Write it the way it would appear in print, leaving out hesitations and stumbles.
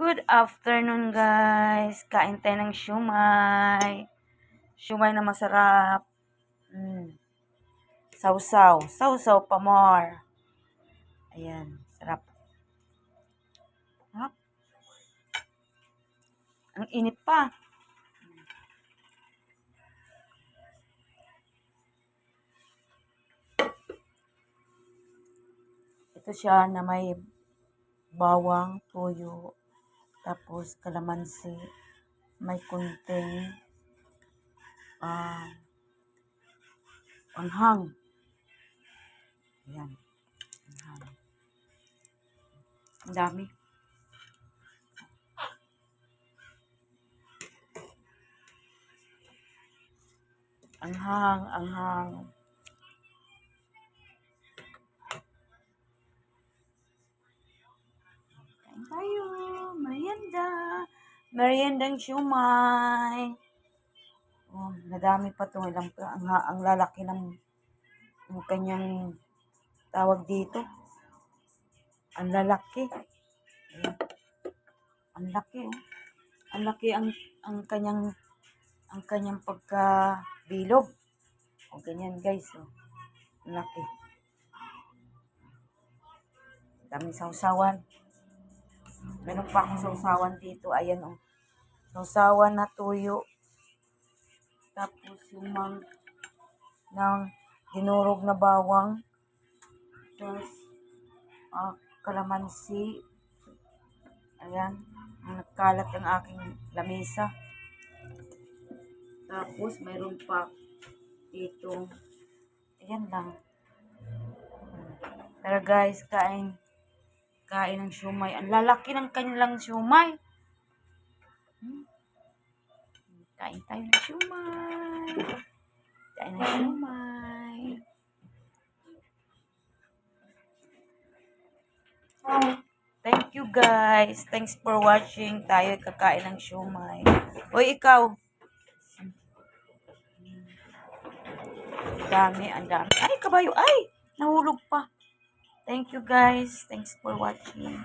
Good afternoon, guys. Kain tayo ng siumay. Siumay na masarap. Sausaw. Sausaw pa more. Ayan. Sarap. Sarap. Ang init pa. Ito siya na may bawang, toyo, tapos kalamansi, may kunting anghang. Ayan. Anghang. Ang dami. Anghang. Kain tayo. Merienda. Meriendang siumay. Oh, nadami pa to. Ang lalaki ng kanyang tawag dito. Ang lalaki. Ayan. Ang laki. Oh. Ang laki ang kanyang pagkabilog. O ganyan guys. Oh. Ang laki. Daming sausawan. Meron pa akong sausawan dito. Ayan o. Oh. Sausawan na tuyo. Tapos yung ng dinurog na bawang. Tapos kalamansi. Ayan. Nagkalat ang aking lamesa. Tapos mayroon pa dito. Ayan lang. Pero guys, kain ng siumay. Ang lalaki ng kanilang siumay. Kain tayo ng siumay. Kain ng siumay. Thank you guys. Thanks for watching. Tayo kakain ng siumay. Hoy, ikaw. Ang dami. Ay, kabayo. Ay, nahulog pa. Thank you guys. Thanks for watching.